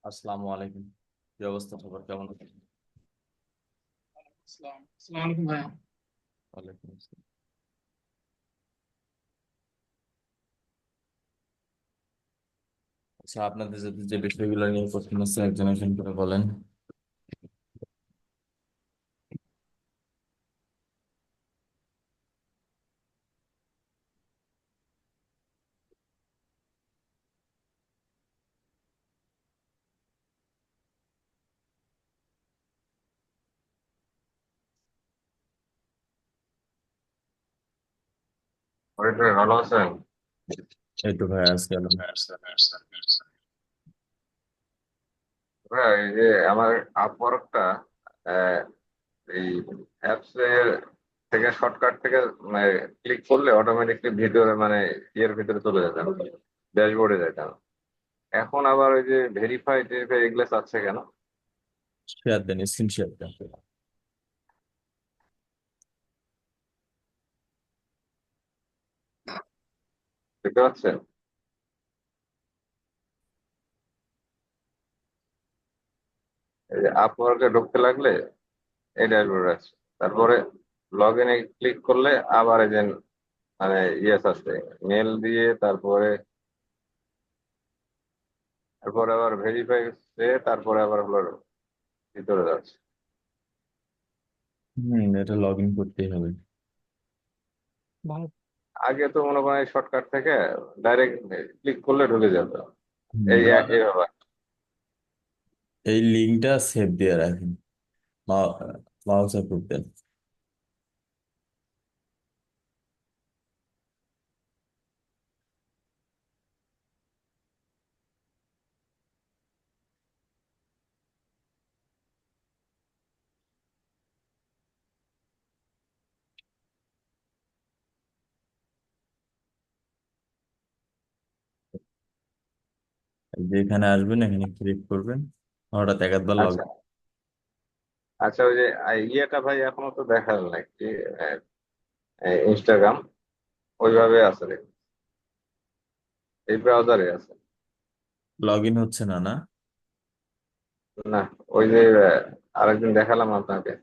আসসালামু আলাইকুম। কি অবস্থা, খবর কেমন আছেন? আসসালামু আলাইকুম ভাইয়া। ওয়ালাইকুম আসসালাম। আচ্ছা, আপনাদের যে যে বিষয়গুলো নিয়ে কোশ্চেন আছে একজন একজন করে বলেন। ওই ভাই ভালো আছেন? এই তো ভাই, আজকে ভাই এই যে আমার আপওয়ার্কটা এই অ্যাপস থেকে শর্টকাট থেকে মানে ক্লিক করলে অটোমেটিকলি ভিতরে মানে ইয়ের ভিতরে চলে যেতাম, ড্যাশবোর্ডে যেতাম। এখন আবার ওই যে ভেরিফাই টেরিফাই এগুলো চাচ্ছে কেন? শেয়ার দেন, স্ক্রিন শেয়ার দেন। দেখতে পাচ্ছেন? এই যে আপওয়ার্কে ঢুকতে লাগলে এই ড্যাশবোর্ড আছে, তারপরে লগ ইনে ক্লিক করলে আবার এই যে মানে ইয়েস আছে, মেল দিয়ে তারপরে আবার ভেরিফাই, তারপরে আবার হলো ভিতরে যাচ্ছে। এটা লগ ইন করতেই হবে। আগে তো মনে করেন শর্টকাট থেকে ডাইরেক্ট ক্লিক করলে ঢুকে যেত। আমাদের এইভাবে। এই লিঙ্কটা সেভ দিয়ে রাখেন। মাউস অ্যাপ্রুভ দেন। যেখানে আসবেন এখানে ক্লিক করবেন, হঠাৎ একবার লগ আচ্ছা, আচ্ছা, ওই যে ইয়েটা ভাই এখনো তো দেখা যায় না কি, ইনস্টাগ্রাম ওইভাবে আছে দেখুন, এই ব্রাউজারে আছে। লগ ইন হচ্ছে না, না? না, ওই যে আরেকদিন দেখালাম আপনাকে।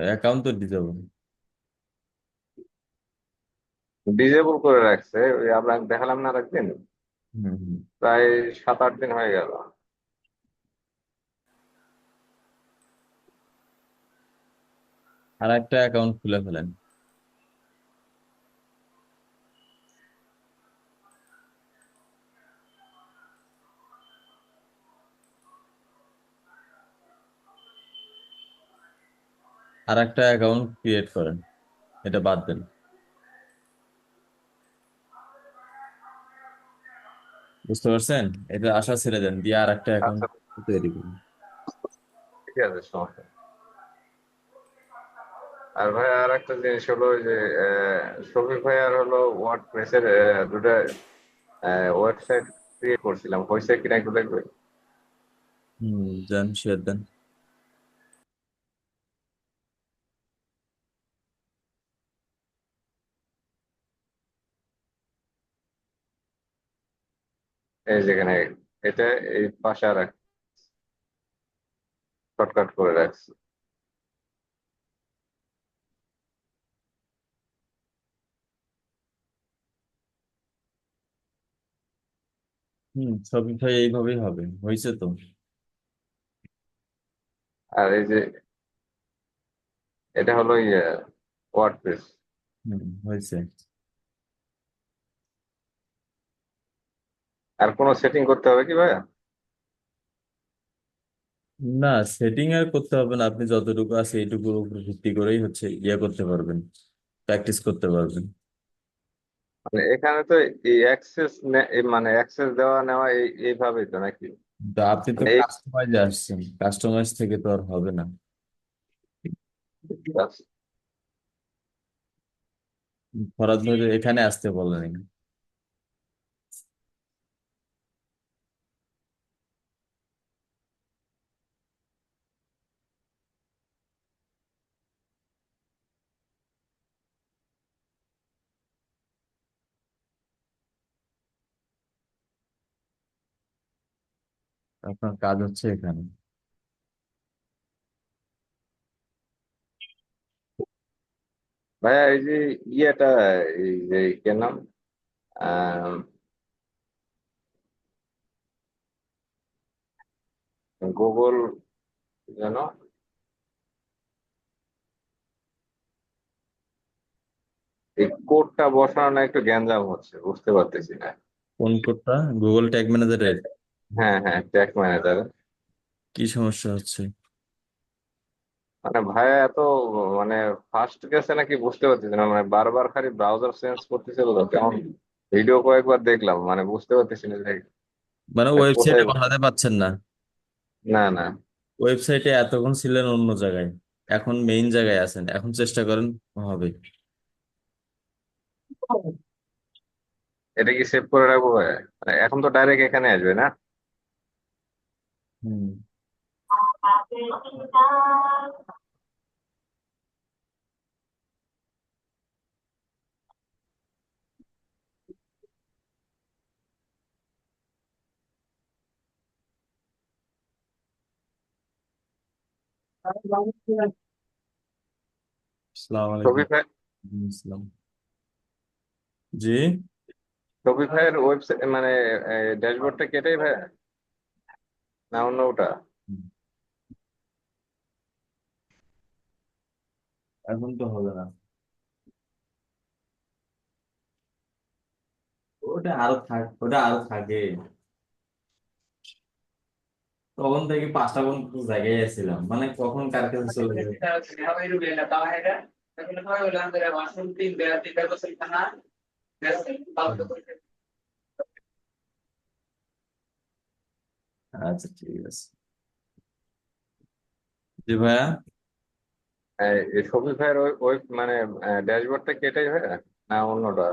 অ্যাকাউন্ট তো ডিজেবল। ডিজেবল করে রাখছে, ওই আপনাকে দেখালাম না আরেকদিন, হুম হুম। প্রায় 7-8 দিন হয়ে গেল। আর একটা অ্যাকাউন্ট খুলে ফেলেন। আর একটা অ্যাকাউন্ট ক্রিয়েট করেন, এটা বাদ দেন। বুঝতে পারছেন? এটা আশা ছেড়ে দেন, দিয়ে আর একটা অ্যাকাউন্ট আচ্ছা, তৈরি করুন। ঠিক আছে, সমস্যা নেই। আর ভাই আর একটা জিনিস হলো ওই যে শফিক ভাই আর হলো ওয়ার্ড প্রেসের দুটা ওয়েবসাইট ক্রিয়েট করছিলাম, হয়েছে কিনা একটু দেখবে? দেন, শেয়ার দেন। এই যেখানে এটা, এই পাশে আর শর্টকাট করে রাখছি। সবই ভাই এইভাবেই হবে, হয়েছে তো। আর এই যে এটা হলো ইয়ে ওয়ার্ডপ্রেস। হয়েছে। আর কোনো সেটিং করতে হবে কি ভাইয়া? না, সেটিং আর করতে হবে না, আপনি যতটুকু আছে এইটুকুর উপর ভিত্তি করেই হচ্ছে ইয়ে করতে পারবেন, প্র্যাকটিস করতে পারবেন। মানে এখানে তো এই অ্যাক্সেস, মানে অ্যাক্সেস দেওয়া নেওয়া এইভাবেই তো নাকি? তো আপনি তো মানে এই কাস্টমাইজে আসছেন, কাস্টমাইজ থেকে তো আর হবে না। ফরাদ ভাই তো এখানে আসতে বলেন। আপনার কাজ হচ্ছে এখানে। ভাইয়া এই যে ইয়েটা, এই যে কে নাম, আহ গুগল যেন, এই কোডটা বসানো না একটু গ্যাঞ্জাম হচ্ছে, বুঝতে পারতেছি না। কোন কোডটা? গুগল ট্যাগ ম্যানেজারের হ্যাঁ হ্যাঁ, ট্যাগ ম্যানেজার। কি সমস্যা হচ্ছে? মানে ভাইয়া এত মানে ফাস্ট গেছে নাকি বুঝতে পারতেছি না, মানে বারবার খালি ব্রাউজার চেঞ্জ করতেছিল তো কেমন। ভিডিও কয়েকবার দেখলাম, মানে বুঝতে পারতেছি না যে মানে কোথায়। ওয়েবসাইটে পাঠাতে পারছেন না? না না, ওয়েবসাইটে এতক্ষণ ছিলেন অন্য জায়গায়, এখন মেইন জায়গায় আছেন, এখন চেষ্টা করেন, হবে। এটা কি সেভ করে রাখবো ভাইয়া? মানে এখন তো ডাইরেক্ট এখানে আসবে না? হুম। আসসালামু ছবি আলাইকুম। ভাই, ওয়ালাইকুম আসসালাম। জি। ছবি ভাইয়ের ওয়েবসাইট মানে ড্যাশবোর্ডটা কেটেই ভাইয়া, না অন্য ওটা? হুম। এখন তো হবে না। ওটা আরো থাকে। তখন থেকে 5টা পর্যন্ত জায়গায় ছিলাম, মানে কখন কার কাছে চলে যায়। হুম। আচ্ছা ঠিক আছে। জি ভাইয়া। এই ছবি ভাইয়ের ওই মানে ড্যাশবোর্ডটা কেটেই ভাইয়া, না অন্যটা?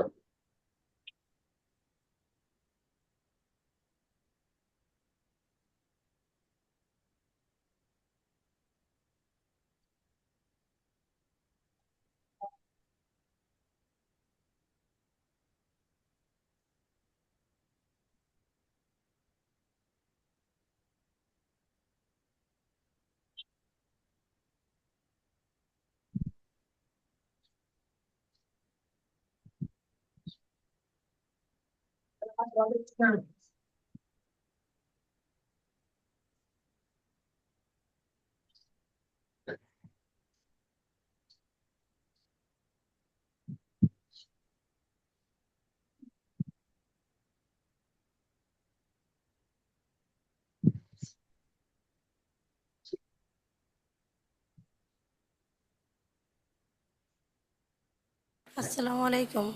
আসসালামু আলাইকুম।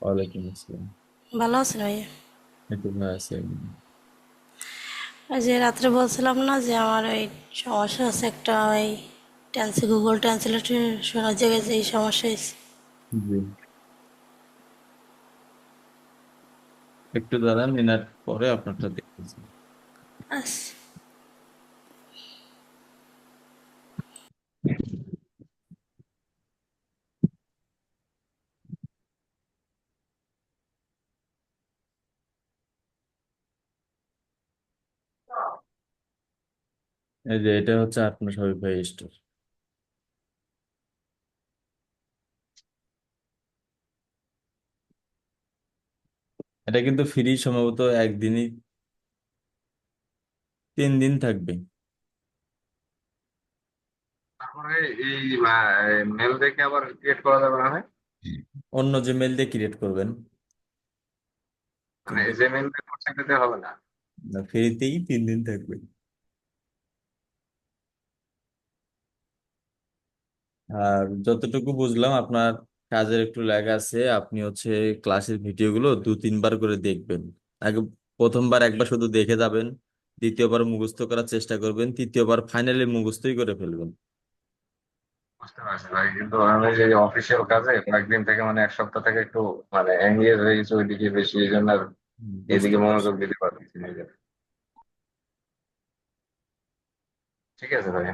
ওয়ালাইকুম আসসালাম। ভালো আছেন ভাইয়া? একটু ভাই আছে। ওই যে রাত্রে বলছিলাম না যে আমার ওই সমস্যা আছে একটা, ওই গুগল ট্রান্সলেটর শোনার জায়গায় যে এই সমস্যা হয়েছে। জি। একটু দাঁড়ান, মিনিট পরে আপনারটা দেখতেছি। আচ্ছা। এই যে এটা হচ্ছে আপনার শপিফাই স্টোর। এটা কিন্তু ফ্রি, সম্ভবত একদিনই, 3 দিন থাকবে। তারপরে এই মেল দেখে আবার ক্রিয়েট করা যাবে না হয়? অন্য যে মেল দিয়ে ক্রিয়েট করবেন, মানে কিন্তু এই যে মেল দিয়ে করছে দিতে হবে না? ফ্রিতেই 3 দিন থাকবে। আর যতটুকু বুঝলাম আপনার কাজের একটু ল্যাগ আছে, আপনি হচ্ছে ক্লাসের ভিডিওগুলো 2-3 বার করে দেখবেন। আগে প্রথমবার একবার শুধু দেখে যাবেন, দ্বিতীয়বার মুখস্থ করার চেষ্টা করবেন, তৃতীয়বার ফাইনালি মুখস্থই করে ফেলবেন। বুঝতে পারছি ভাই, কিন্তু আমি যে অফিসিয়াল কাজে কয়েকদিন থেকে মানে এক সপ্তাহ থেকে একটু মানে এঙ্গেজ হয়ে গেছি ওইদিকে বেশি, এই জন্য আর বুঝতে এদিকে পারছি। মনোযোগ দিতে পারতেছি না। ঠিক আছে ভাই।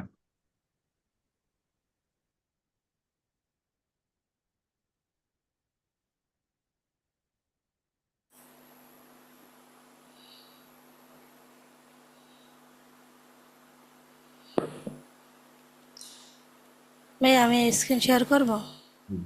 ভাই আমি স্ক্রিন শেয়ার করব? হুম।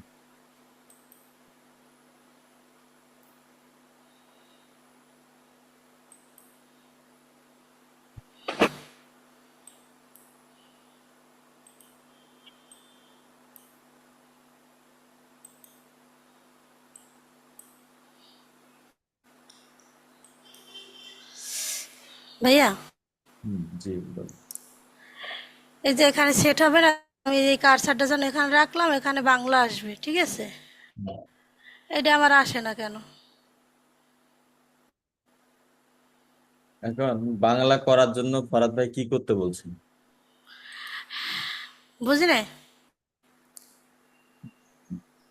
ভাইয়া, জি বলুন। এই যে এখানে সেট হবে না, আমি এই কার্সারটা যখন এখানে রাখলাম, এখানে বাংলা আসবে, ঠিক আছে? হুম। এটা আমার আসে না কেন? এখন বাংলা করার জন্য ফরাদ ভাই কি করতে বলছেন? বুঝি নাই।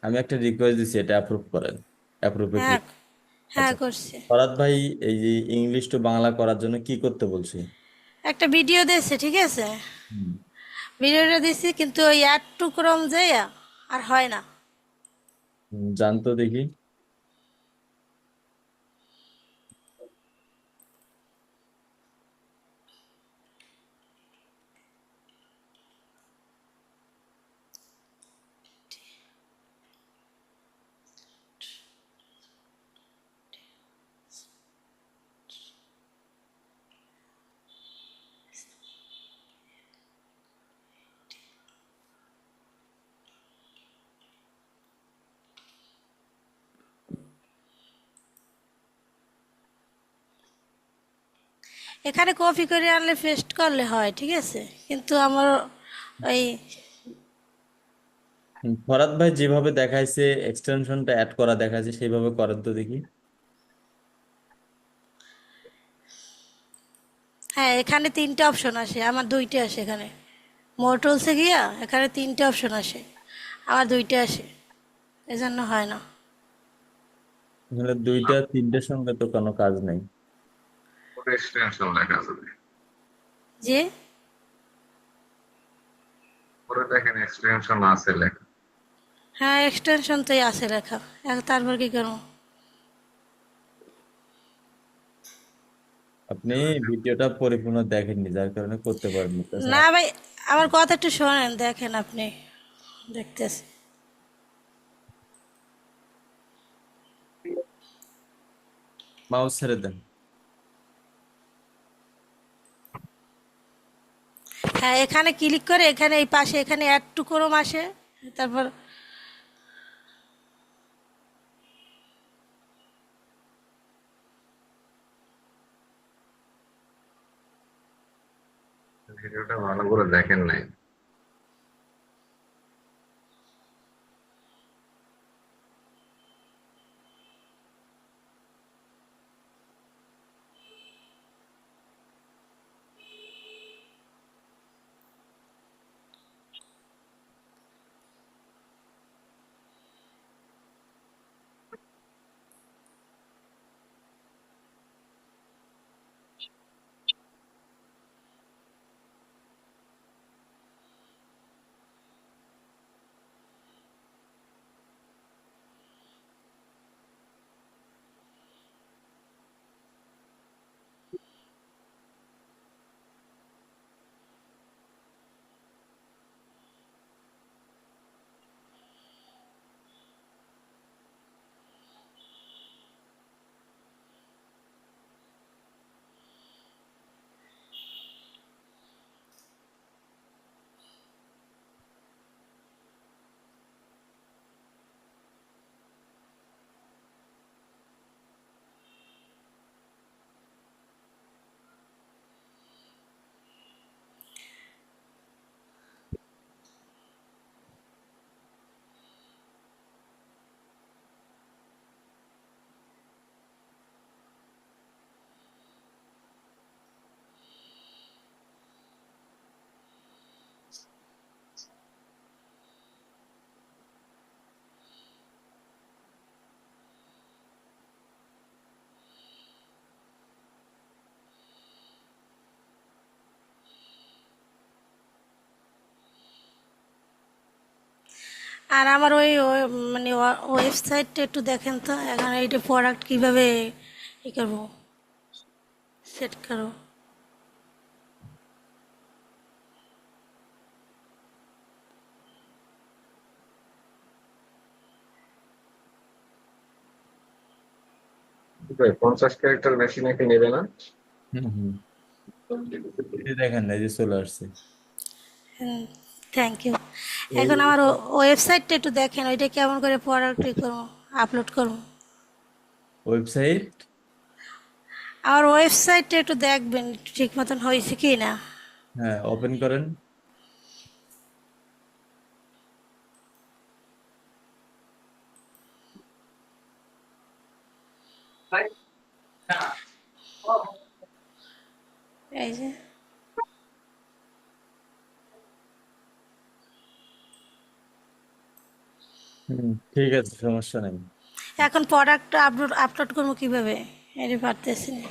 আমি একটা রিকোয়েস্ট দিচ্ছি, এটা অ্যাপ্রুভ করেন। অ্যাপ্রুভে হ্যাঁ, ক্লিক। হ্যাঁ আচ্ছা, করছি। ফরাদ ভাই এই যে ইংলিশ টু বাংলা করার জন্য কি করতে বলছে? একটা ভিডিও দিয়েছে, ঠিক আছে? হুম। ভিডিওটা দিছি কিন্তু ওই অ্যাড টু ক্রোম যে আর হয় না। জানতো দেখি। এখানে কপি করে আনলে পেস্ট করলে হয়, ঠিক আছে? কিন্তু আমার ওই, ফরাদ ভাই যেভাবে দেখাইছে, এক্সটেনশনটা অ্যাড করা দেখাইছে, সেইভাবে করেন তো দেখি। হ্যাঁ এখানে তিনটে অপশন আসে, আমার দুইটা আসে এখানে। মোর টুলসে গিয়া এখানে তিনটে অপশন আসে, আমার দুইটা আসে, এজন্য হয় না। এখানে দুইটা তিনটের সঙ্গে তো কোনো কাজ নাই। ওটা এক্সটেনশন লেখা আছে, যে পরে দেখেন এক্সটেনশন আছে লেখা। হ্যাঁ এক্সটেনশন তোই আছে লেখা, তারপর কি করবো? আপনি ভিডিওটা পরিপূর্ণ দেখেননি, যার কারণে করতে পারেননি। তাছাড়া না ভাই, আমার কথা একটু শোনেন, দেখেন আপনি, দেখতেছি। মাউস ছেড়ে দেন। হ্যাঁ এখানে ক্লিক করে এখানে এই পাশে এখানে অ্যাড টু ক্রোম আসে, তারপর ভিডিওটা ভালো করে দেখেন নাই। আর আমার মানে ওয়েবসাইটটা একটু দেখেন তো, এখানে এইটা প্রোডাক্ট কিভাবে ই করবো, সেট করবো। ভাই 50 ক্যারেক্টার বেশি নাকি নেবে না? হুম হুম। এই দেখেন না, এই যে চলে আসছে। Thank you. এই এখন আমার ওয়েবসাইটটা একটু দেখেন, ওইটা কেমন করে প্রোডাক্ট করবো, আপলোড করবো। ওয়েবসাইট। আমার ওয়েবসাইটটা একটু দেখবেন একটু ঠিক মতন হয়েছে কি না। হ্যাঁ, ওপেন করেন। এই যে হুম, ঠিক আছে, সমস্যা নেই। এখন প্রোডাক্ট আপলোড আপলোড করবো কিভাবে, এটা পারতেছি না।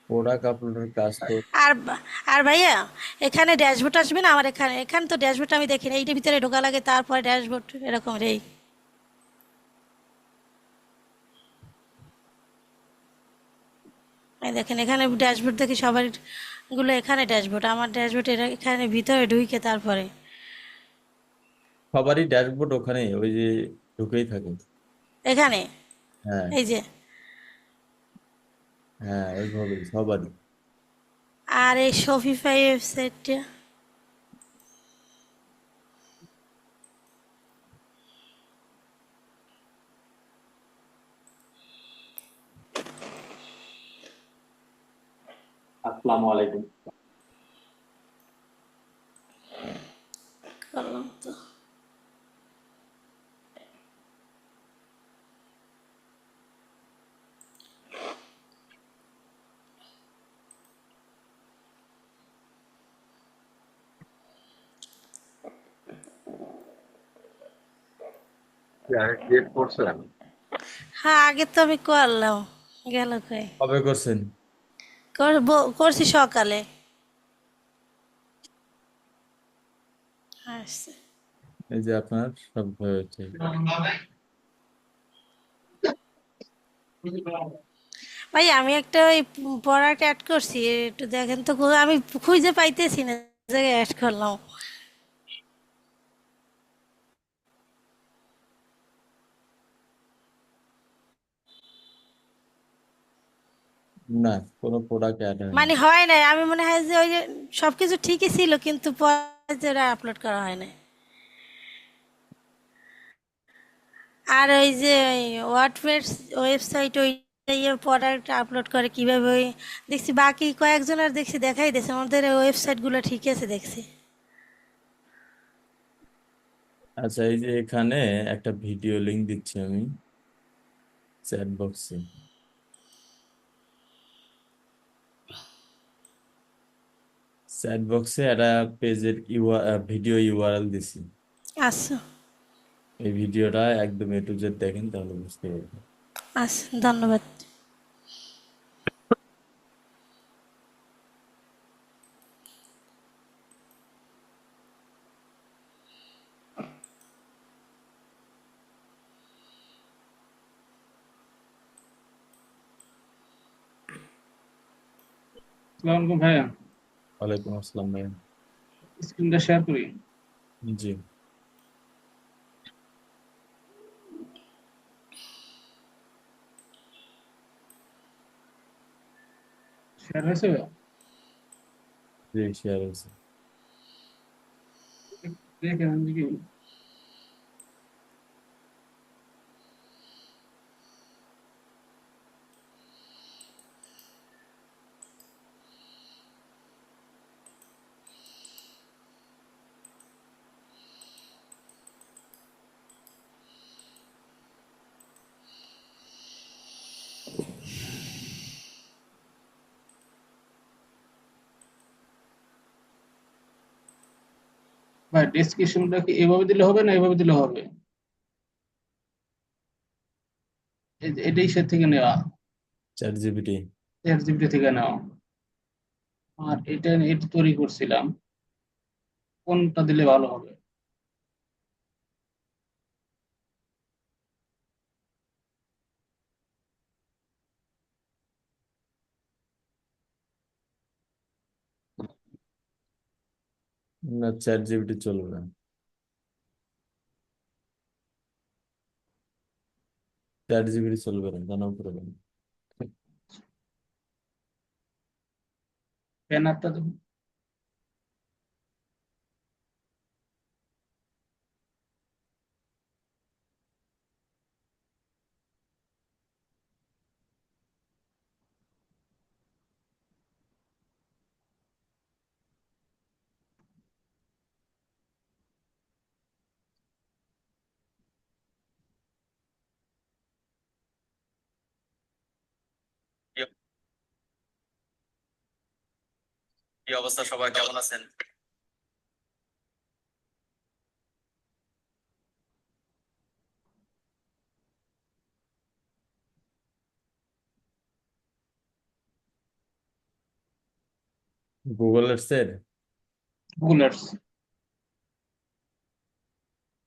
প্রোডাক্ট আপলোডের কাজ তো। আর আর ভাইয়া, এখানে ড্যাশবোর্ড আসবে না আমার, এখানে এখানে তো ড্যাশবোর্ড আমি দেখিনি, এইটার ভিতরে ঢোকা লাগে তারপরে ড্যাশবোর্ড এরকম রে। এই দেখেন এখানে ড্যাশবোর্ড দেখি সবার গুলো, এখানে ড্যাশবোর্ড, আমার ড্যাশবোর্ড এখানে ভিতরে ঢুকে তারপরে সবারই ড্যাশবোর্ড ওখানে ওই যে ঢুকেই থাকে। এখানে হ্যাঁ এই যে। হ্যাঁ, ওইভাবেই সবারই। আর এই শপিফাই ওয়েবসাইটটা, আসসালামু আলাইকুম। করলাম তো। ক্রিয়েট করছেন? হ্যাঁ আগে তো আমি করলাম, গেল কই, কবে করছেন? করছি সকালে। আসছে। এই যে আপনার সব হয়েছে। ভাই আমি একটা ওই প্রোডাক্ট অ্যাড করছি, একটু দেখেন তো, আমি খুঁজে পাইতেছি না, জায়গায় অ্যাড করলাম। না, কোনো প্রোডাক্ট অ্যাড হয়নি। মানে হয় নাই, আমি মনে হয় যে ওই যে সবকিছু ঠিকই ছিল কিন্তু পরে যে আপলোড করা হয় না। আর ওই যে ওয়ার্ডপ্রেস ওয়েবসাইট, ওই প্রোডাক্ট আপলোড করে কিভাবে, ওই দেখছি বাকি কয়েকজনের দেখছি দেখাই দিয়েছে, আমাদের ওয়েবসাইটগুলো ঠিক আছে দেখছি। আচ্ছা, এই যে এখানে একটা ভিডিও লিংক দিচ্ছি আমি চ্যাট বক্সে। চ্যাট বক্সে একটা পেজের ভিডিও ইউআরএল দিছি। আচ্ছা। এই ভিডিওটা একদম এ টু জেড দেখেন, তাহলে বুঝতে পারবেন। আচ্ছা, ধন্যবাদ। আসসালামু আলাইকুম ভাইয়া। ওয়ালাইকুম আসসালাম ভাই। স্ক্রিনটা শেয়ার করি। জি। শেয়ার হয়েছে ভাইয়া? জি, শেয়ার হয়েছে। দেখেন আমি কি ভাই ডেসক্রিপশনটা কি এভাবে দিলে হবে না এভাবে দিলে হবে? এটাই সে থেকে নেওয়া, চ্যাট জিপিটি। চ্যাট জিপিটি থেকে নেওয়া। আর এটা তৈরি করছিলাম, কোনটা দিলে ভালো হবে? না, চ্যাট জিপিটি চলবে না। ChatGPT চলবে না, জানাও করবে না। ব্যানারটা দেবো। কি কি অবস্থা, সবাই কেমন আছেন? গুগল এর গুগল আর্টস।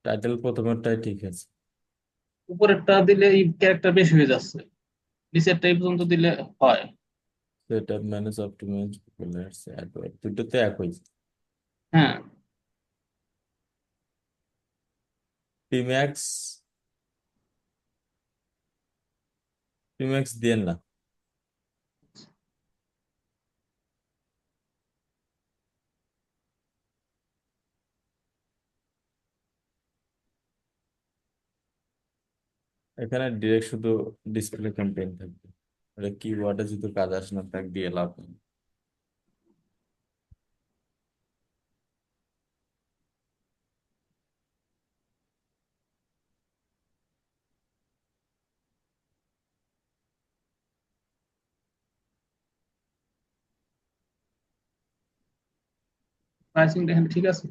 টাইটেল প্রথমেরটাই ঠিক আছে। উপরেরটা দিলে এই ক্যারেক্টার বেশি হয়ে যাচ্ছে, নিচেরটা এই পর্যন্ত দিলে হয়। Set up manage optimize Google ads AdWord, দুটোতে একই। হ্যাঁ, পিম্যাক্স, পিম্যাক্স দিয়ে না। এখানে ডিরেক্ট শুধু ডিসপ্লে ক্যাম্পেইন থাকবে, এটা কিওয়ার্ডে যদি কাজ আসে না তাকে দিয়ে লাভ নেই। প্রাইসিংটা এখানে ঠিক আছে।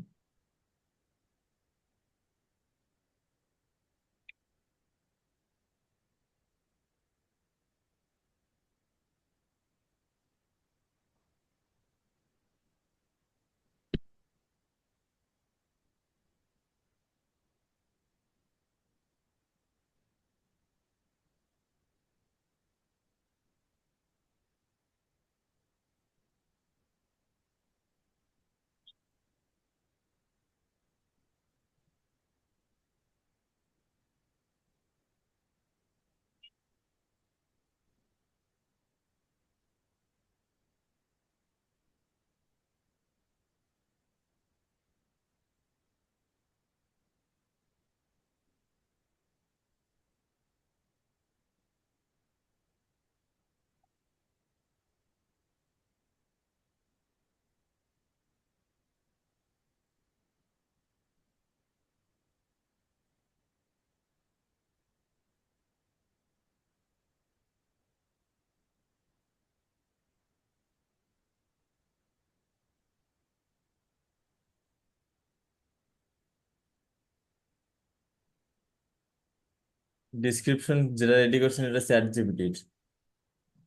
ডিসক্রিপশন যেটা রেডি করছেন এটা চ্যাট জিপিটির।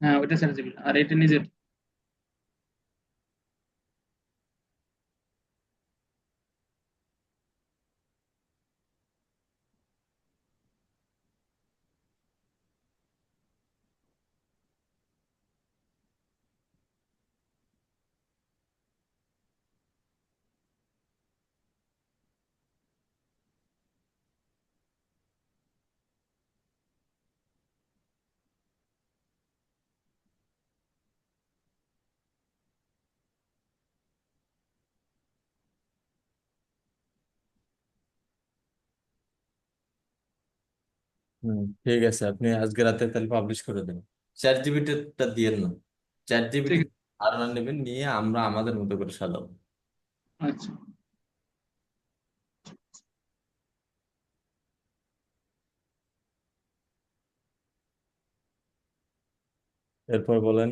হ্যাঁ, ওইটা ছেড়ে দিবি, আর এটা নিজের। ঠিক আছে, আপনি আজকে রাতে তাহলে পাবলিশ করে দেন। চ্যাট জিপিটিটা দিয়েন না, চ্যাট জিপিটি ঠিক ধারণা নেবেন, নিয়ে আমরা আমাদের মতো করে সাজাবো। আছে। আচ্ছা। এরপর বলেন।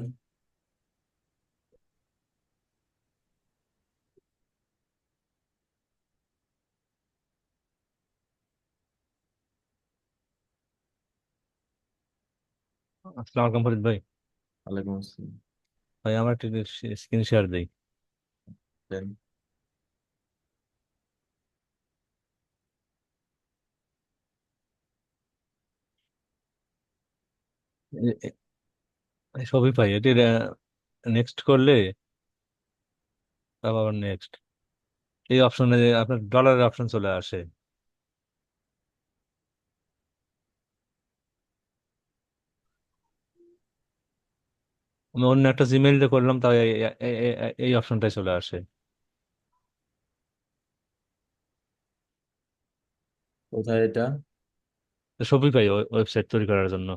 আসসালামু আলাইকুম ফরিদ ভাই। ওয়ালাইকুম আসসালাম। ভাই আমার একটু স্ক্রিন শেয়ার দেই। দেন। সবই পাই এটি। নেক্সট করলে তারপর আবার নেক্সট, এই অপশনে আপনার ডলারের অপশন চলে আসে। আমি অন্য একটা জিমেইল দিয়ে করলাম, তাও এই অপশনটাই চলে আসে। কোথায় এটা? তো শপিফাই ওয়েবসাইট তৈরি করার জন্য।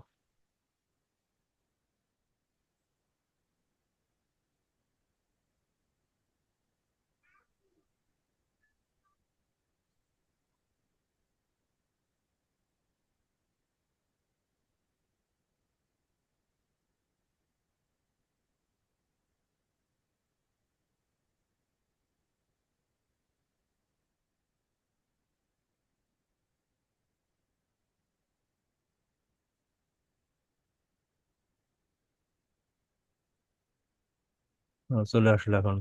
চলে আসলো এখন।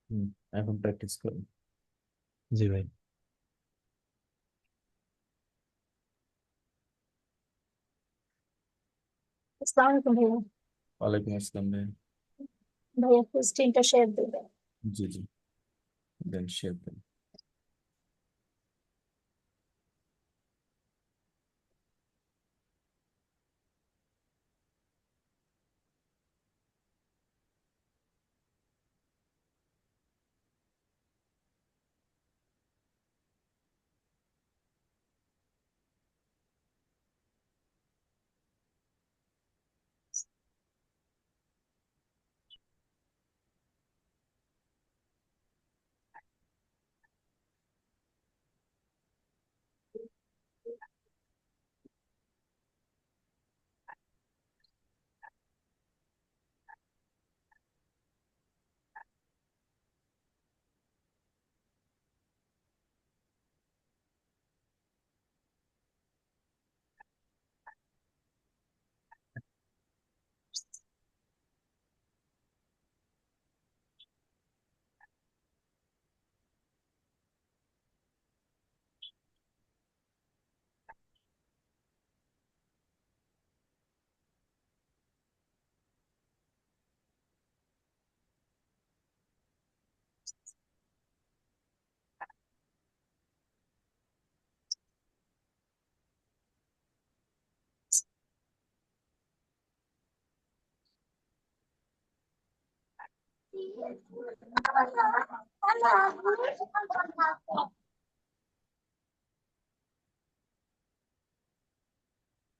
হুম, এখন প্র্যাকটিস করুন। জি ভাই। আসসালামু আলাইকুম ভাইয়া। ওয়ালাইকুম আসসালাম ভাই। ভাইয়া ফুল স্ক্রিনটা শেয়ার দিবেন। জি জি, দেন শেয়ার দেন।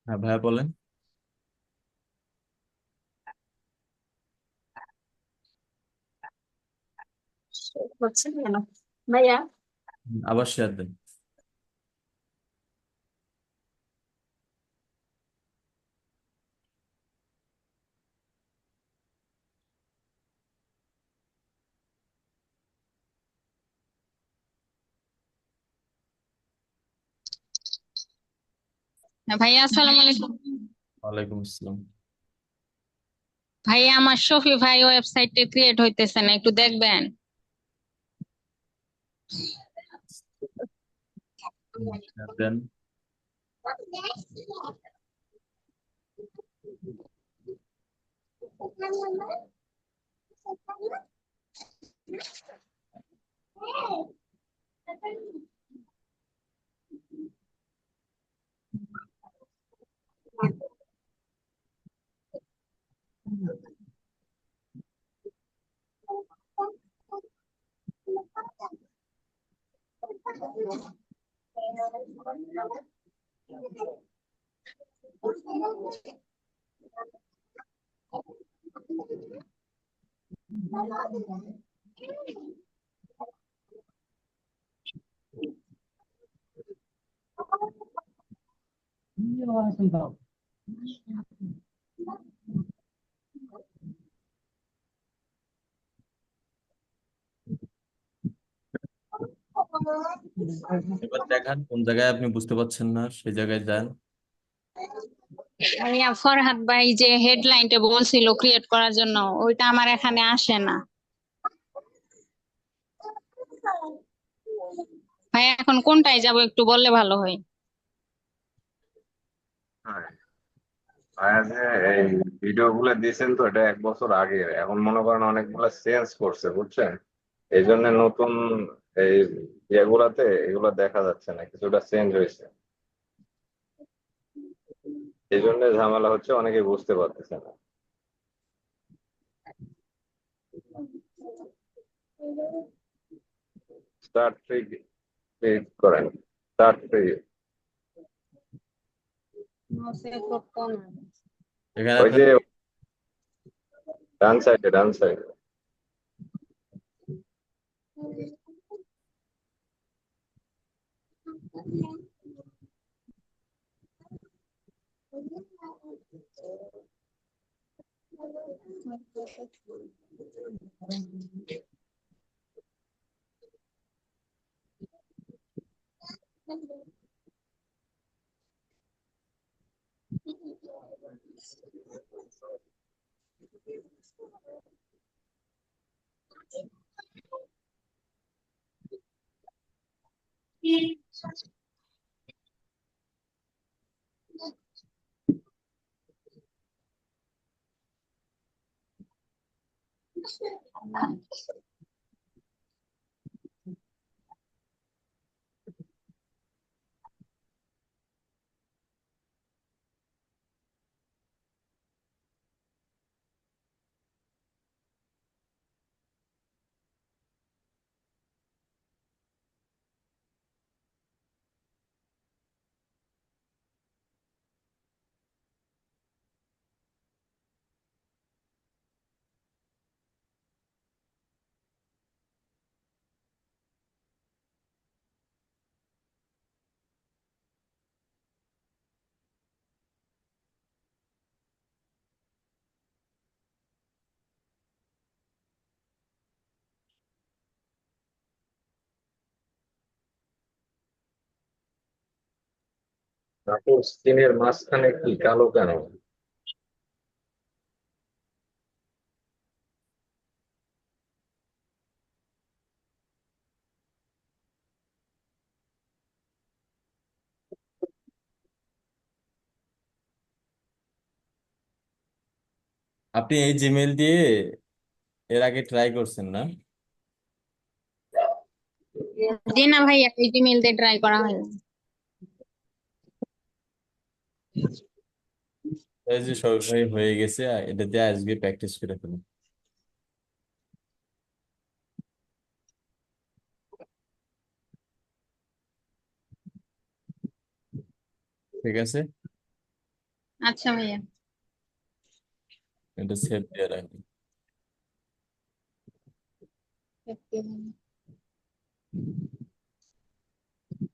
হ্যাঁ ভাইয়া বলেন। হচ্ছে না কেন ভাইয়া? আবার শেয়ার দেন। ভাইয়া আসসালামু আলাইকুম। ওয়ালাইকুম আসসালাম। ভাইয়া আমার শফি ভাই ওয়েবসাইটে ক্রিয়েট হইতেছে না, একটু দেখবেন। শেয়ার দেন। এবার দেখান কোন জায়গায় আপনি বুঝতে পারছেন না, সেই জায়গায় যান। ভাইয়া ফরহাদ ভাই যে হেডলাইনটা বলছিল ক্রিয়েট করার জন্য, ওইটা আমার এখানে আসে না। ভাইয়া এখন কোনটায় যাব একটু বললে ভালো হয়। হ্যাঁ, ভাইয়া যে এই ভিডিও গুলো দিয়েছেন তো এটা 1 বছর আগে, এখন মনে করেন অনেকগুলো চেঞ্জ করছে বুঝছেন, এই জন্য নতুন এই ইয়েগুলাতে এগুলো দেখা যাচ্ছে না, কিছুটা চেঞ্জ হয়েছে। এই জন্য ঝামেলা হচ্ছে, অনেকে বুঝতে পারতেছে না। স্টার্ট ফ্রি ক্লিক করেন, স্টার্ট ফ্রি। এখানে ওই আপনার যে ডান সাইডে, ডান সাইডে। তারপর স্ক্রিনের মাঝখানে কি কালো কেন? আপনি এই জিমেল দিয়ে এর আগে ট্রাই করছেন না? জি না ভাইয়া, এই জিমেল দিয়ে ট্রাই করা হয়নি। এই যে সরাসরি হয়ে গেছে, এটা দিয়ে আজকে প্র্যাকটিস করে ফেলুন। ঠিক আছে, আচ্ছা ভাইয়া। এটা সেভ দিয়ে রাখুন।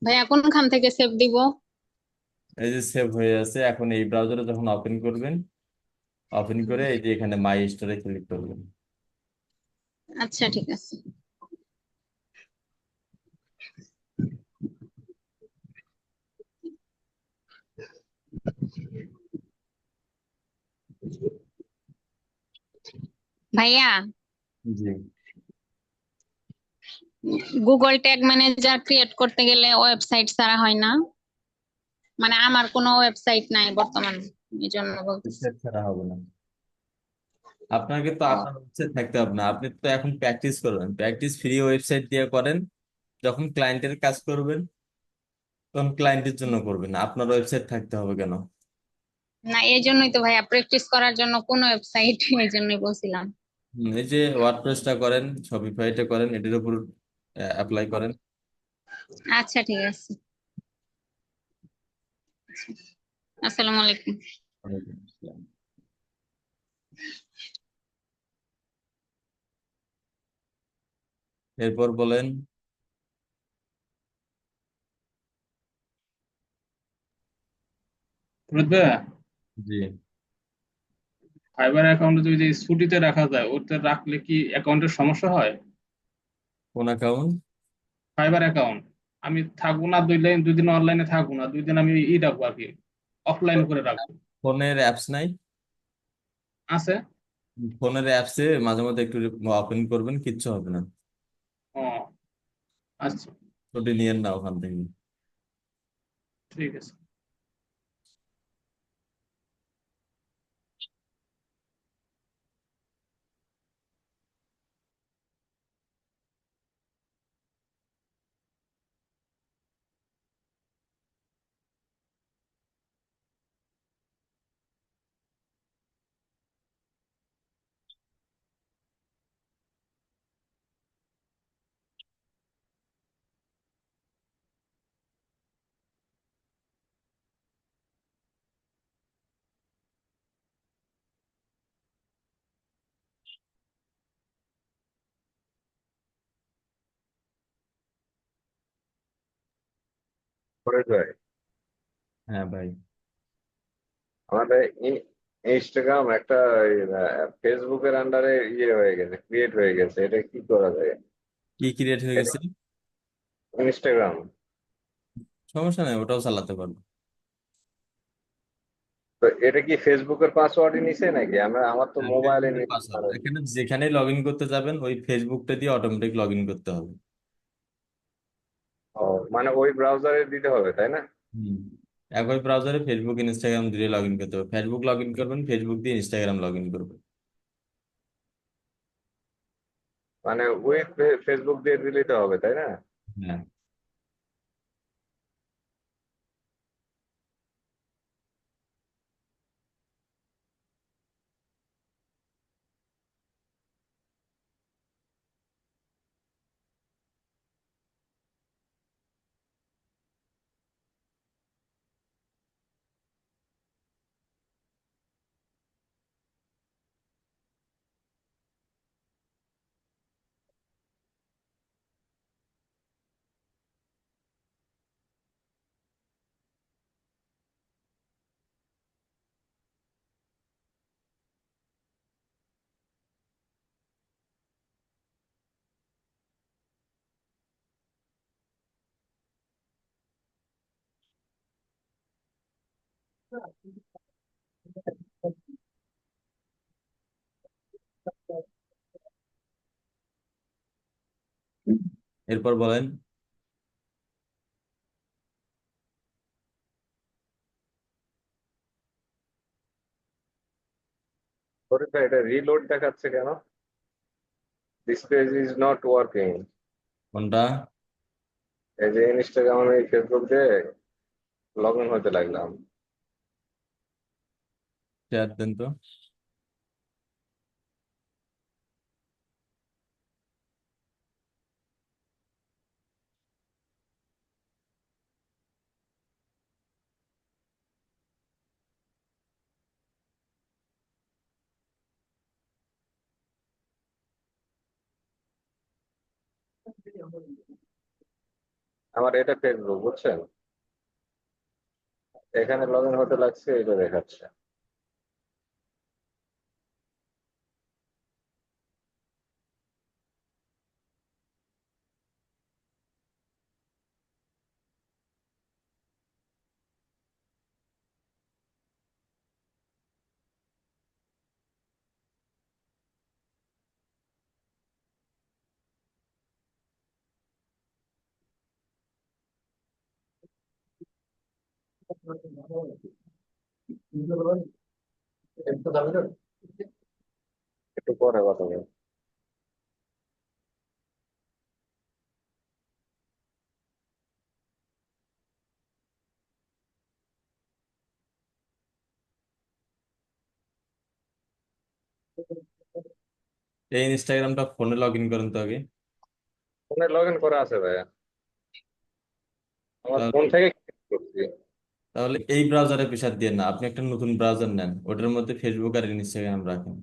ভাইয়া কোনখান থেকে সেভ দিব? এই যে সেভ হয়ে আছে, এখন এই ব্রাউজারে যখন ওপেন করবেন, ওপেন করে এই যে এখানে মাই স্টোরে ক্লিক করবেন। আচ্ছা ঠিক আছে। ভাইয়া, জি, গুগল ট্যাগ ম্যানেজার ক্রিয়েট করতে গেলে ওয়েবসাইট ছাড়া হয় না? মানে আমার কোনো ওয়েবসাইট নাই বর্তমানে, এই জন্য বলতেছি। সেভ ছাড়া হবে না। আপনাকে তো ও, আপনার ওয়েবসাইট থাকতে হবে না, আপনি তো এখন প্র্যাকটিস করবেন। প্র্যাকটিস ফ্রি ওয়েবসাইট দিয়ে করেন। যখন ক্লায়েন্টের কাজ করবেন তখন ক্লায়েন্টের জন্য করবেন, আপনার ওয়েবসাইট থাকতে হবে কেন? না এই জন্যই তো ভাইয়া, প্র্যাকটিস করার জন্য কোন ওয়েবসাইট, এই জন্যই বলছিলাম। এই যে ওয়ার্ডপ্রেসটা করেন, শপিফাইটা করেন, এটার উপর অ্যাপ্লাই করেন। আচ্ছা ঠিক আছে। আসসালামু আলাইকুম। ওয়ালাইকুম আসসালাম। এরপর বলেন। ফরিদ ভাইয়া, জি, ফাইবার অ্যাকাউন্টে যদি ছুটিতে রাখা যায়, ওতে রাখলে কি অ্যাকাউন্টের সমস্যা হয়? কোন অ্যাকাউন্ট? ফাইবার অ্যাকাউন্ট আমি থাকবো না 2 দিন, 2 দিন অনলাইনে থাকবো না, 2 দিন আমি রাখবো আর কি, অফলাইন করে রাখবো। ফোনের অ্যাপস নাই? আছে। ফোনের অ্যাপসে মাঝে মধ্যে একটু ওপেন করবেন, কিচ্ছু হবে না। ও আচ্ছা, ছুটি নিয়েন না ওখান থেকে। ঠিক আছে। করে যায়। হ্যাঁ ভাই। আমাদের ইনস্টাগ্রাম একটা ফেসবুকের আন্ডারে ইয়ে হয়ে গেছে, ক্রিয়েট হয়ে গেছে, এটা কি করা যায়? কি ক্রিয়েট হয়ে এটা গেছে? ইনস্টাগ্রাম। সমস্যা নেই, ওটাও চালাতে পারবো। তো এটা কি ফেসবুকের পাসওয়ার্ডই নিছে নাকি? আমার তো হ্যাঁ, মোবাইলে ফেসবুকের পাসওয়ার্ড মানে এখানে যেখানেই লগ ইন করতে যাবেন ওই ফেসবুকটা দিয়ে অটোমেটিক লগ ইন করতে হবে। ও, মানে ওই ব্রাউজারে দিতে হবে তাই না? হুম। একই ব্রাউজারে ফেসবুক ইনস্টাগ্রাম দিয়ে লগ ইন করতে হবে, ফেসবুক লগ ইন করবেন, ফেসবুক দিয়ে ইনস্টাগ্রাম লগ ইন করবেন। মানে ওই ফেসবুক দিয়ে দিলেই তো হবে তাই না? হ্যাঁ। এরপর বলেন। ওরে ভাই, এটা রিলোড দেখাচ্ছে কেন? This page is not working. কোনটা? এই যে ইনস্টাগ্রাম, আমি ফেসবুক দিয়ে লগ ইন হতে লাগলাম। শেয়ার দেন তো। আমার এটা ফেসবুক, বুঝছেন? এখানে লগ ইন হতে লাগছে, এটা দেখাচ্ছে। একটু পরে কথা বলবো। এই ইনস্টাগ্রামটা ফোনে লগ ইন করেন তো আগে। ফোনে লগ ইন করা আছে ভাইয়া, আমার ফোন তাহলে থেকে করছি। তাহলে এই ব্রাউজারে প্রেসার দিয়ে না, আপনি একটা নতুন ব্রাউজার নেন, ওটার মধ্যে ফেসবুক আর ইনস্টাগ্রাম রাখেন।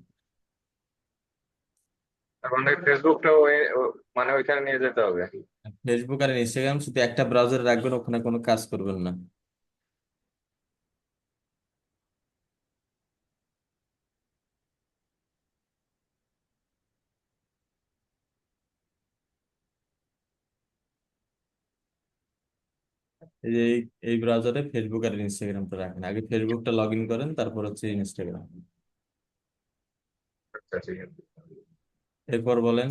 তার মানে ফেসবুকটা মানে ওইখানে নিয়ে যেতে হবে। ফেসবুক আর ইনস্টাগ্রাম শুধু একটা ব্রাউজারে রাখবেন, ওখানে কোনো কাজ করবেন না। এই যে এই ব্রাউজারে ফেসবুক আর ইনস্টাগ্রামটা রাখেন, আগে ফেসবুকটা লগ ইন করেন, তারপর হচ্ছে ইনস্টাগ্রাম। আচ্ছা, ঠিক আছে। এরপর বলেন।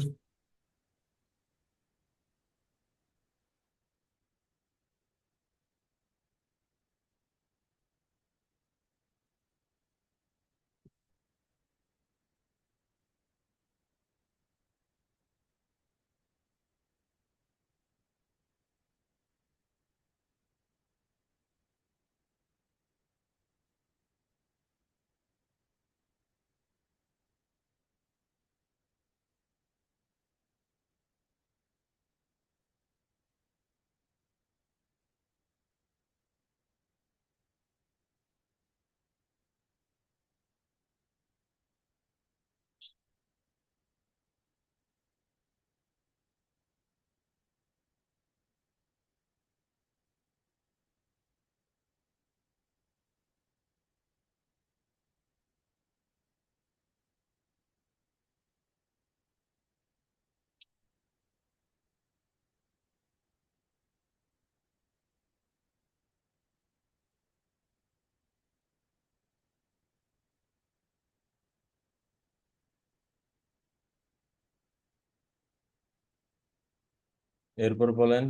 এরপর বলেন।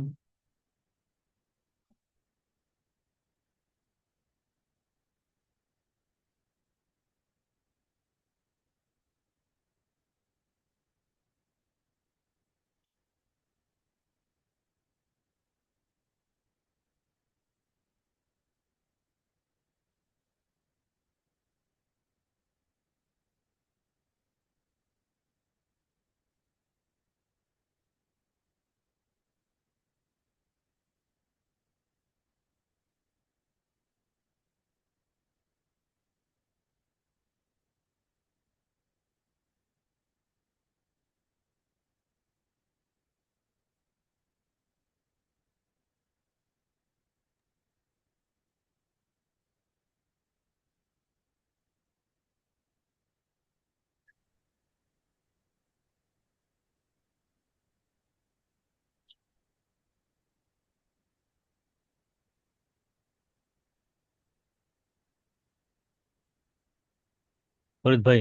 ফরিদ ভাই,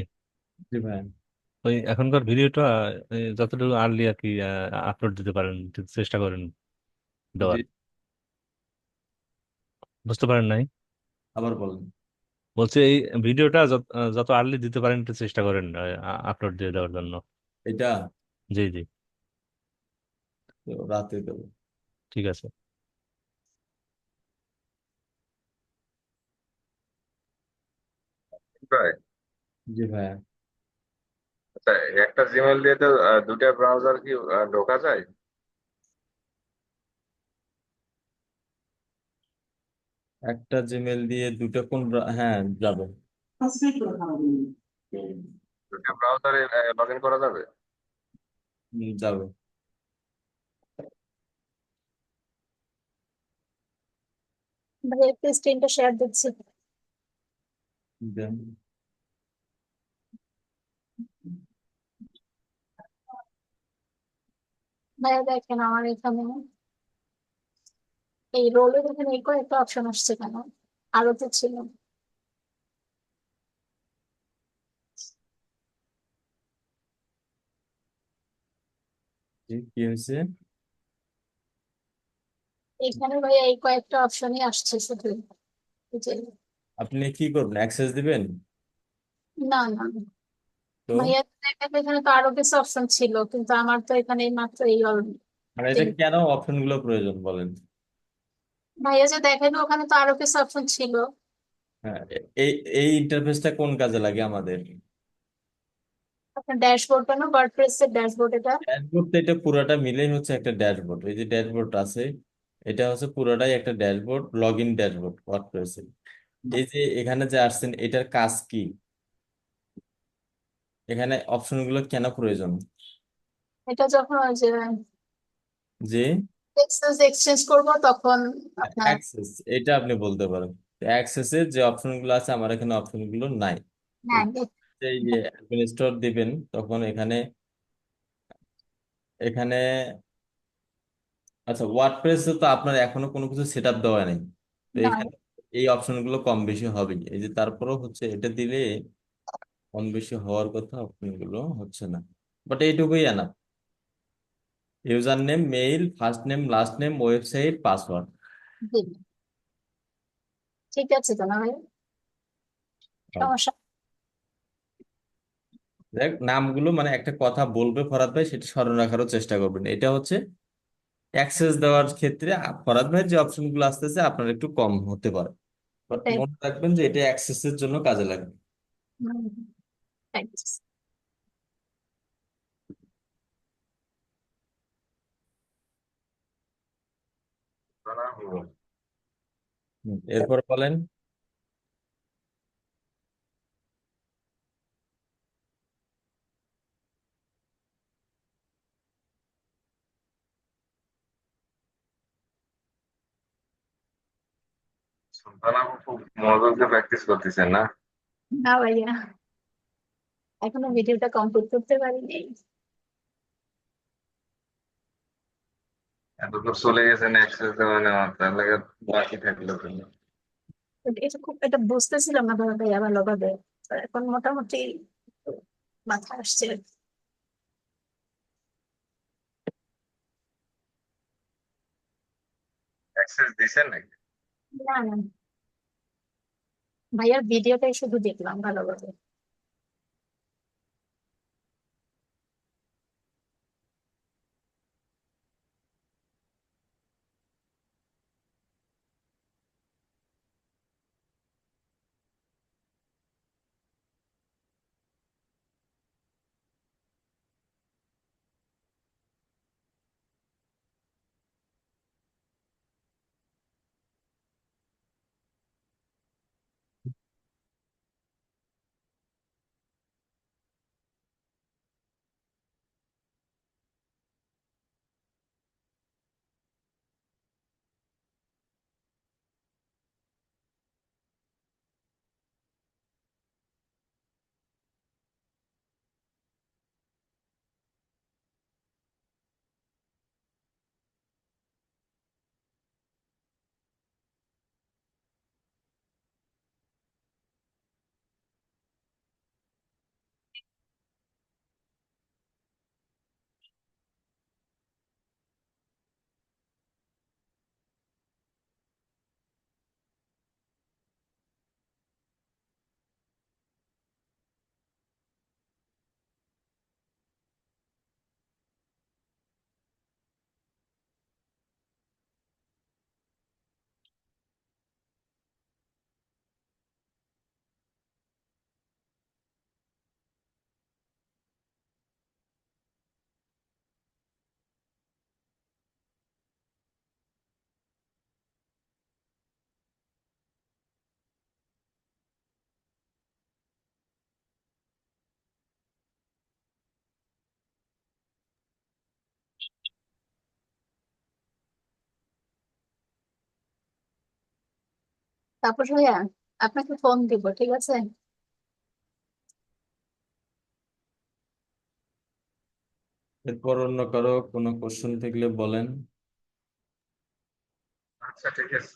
জি ভাই। ওই এখনকার ভিডিওটা যতটুকু আর্লি আর কি আপলোড দিতে পারেন, একটু চেষ্টা করেন জি, দেওয়ার। বুঝতে পারেন নাই? আবার বলেন। বলছি এই ভিডিওটা যত আর্লি দিতে পারেন একটু চেষ্টা করেন আপলোড দিয়ে দেওয়ার জন্য। এটা জি জি, তো রাতে দেবো। ঠিক আছে। ভাই, জি ভাইয়া। আচ্ছা, একটা জিমেল দিয়ে তো দুটা ব্রাউজার কি ঢোকা যায়? একটা জিমেল দিয়ে দুটো হ্যাঁ, যাবে। দুটা ব্রাউজারে লগ ইন করা যাবে? যাবে। ভাইয়া একটু স্ক্রিনটা শেয়ার দিচ্ছি। দেন। ভাইয়া দেখেন আমার এখানে এই রোলের এখানে এই কয়েকটা অপশন আসছে কেন? আরো তো ছিল। জি, কি হয়েছে? এখানে ভাইয়া এই কয়েকটা অপশনই আসছে শুধু। এই যে আপনি কি করবেন, অ্যাক্সেস দিবেন? না না তো ভাইয়া দেখেন এখানে তো আরো কিছু অপশন ছিল, কিন্তু আমার তো এখানে মাত্র এই মানে এটা কেন অপশন গুলো প্রয়োজন বলেন? ভাইয়া যে দেখেন ওখানে তো আরো কিছু অপশন ছিল। হ্যাঁ, এই এই ইন্টারফেসটা কোন কাজে লাগে আমাদের? আপনার ড্যাশবোর্ড না, ওয়ার্ডপ্রেস এর ড্যাশবোর্ড এটা। ড্যাশবোর্ড তো এটা পুরাটা মিলেই হচ্ছে একটা ড্যাশবোর্ড। এই যে ড্যাশবোর্ড আছে, এটা হচ্ছে পুরাটাই একটা ড্যাশবোর্ড, লগ ইন ড্যাশবোর্ড ওয়ার্ডপ্রেসে। এই যে এখানে যে আসছেন, এটার কাজ কি? এখানে অপশনগুলো কেন প্রয়োজন? এটা যখন ওই যে যে এক্সচেঞ্জ করব তখন আপনার অ্যাক্সেস, এটা আপনি বলতে পারেন। অ্যাক্সেসের যে অপশনগুলো আছে, আমার এখানে অপশনগুলো নাই। হ্যাঁ এই যে অ্যাডমিনিস্ট্রেটর দিবেন, তখন এখানে এখানে আচ্ছা, ওয়ার্ডপ্রেসে তো আপনার এখনো কোনো কিছু সেট আপ দেওয়া নেই। তো না এখানে এই অপশনগুলো কম বেশি হবে। এই যে তারপরেও হচ্ছে, এটা দিলে কম বেশি হওয়ার কথা, অপশনগুলো হচ্ছে না। বাট এইটুকুই enough. User name, mail, first name, last name, website, password. জি, ঠিক আছে তো না ভাই, সমস্যা দেখ, নামগুলো মানে একটা কথা বলবে ফরাদ ভাই, সেটা স্মরণ রাখারও চেষ্টা করবেন। এটা হচ্ছে অ্যাক্সেস দেওয়ার ক্ষেত্রে ফরাদ ভাইয়ের যে অপশনগুলো আসতেছে আপনার একটু কম হতে পারে, বাট এটাই। মনে রাখবেন যে এটা অ্যাক্সেসের জন্য কাজে লাগবে। হুম, thanks. এরপর বলেন। সুলতানা আপু খুব মনোযোগ দিয়ে প্র্যাকটিস করতেছেন না? না ভাইয়া, এখনো ভিডিওটা কমপ্লিট করতে পারিনি। এতদূর চলে গেছেন অ্যাক্সেস দেওয়া নেওয়া, তাহলে বাকি থাকলো কেন? এটা খুব এটা বুঝতেছিলাম না ধরো ভাইয়া ভালোভাবে। তো এখন মোটামুটি একটু মাথা আসছে। অ্যাক্সেস দিছেন নাকি? না না, ভাইয়ার ভিডিওটাই শুধু দেখলাম ভালোভাবে। তারপর ভাইয়া আপনাকে ফোন দিব, ঠিক আছে? এরপর অন্য কারো কোনো কোশ্চেন থাকলে বলেন। আচ্ছা ঠিক আছে।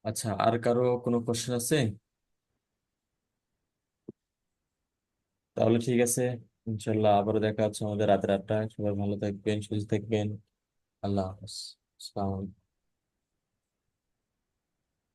আচ্ছা, আর কারো কোনো কোশ্চেন আছে? তাহলে ঠিক আছে, ইনশাল্লাহ আবারও দেখা হচ্ছে আমাদের রাতের 8টায়। সবাই ভালো থাকবেন, সুস্থ থাকবেন। আল্লাহ হাফেজ। আসসালামু আলাইকুম।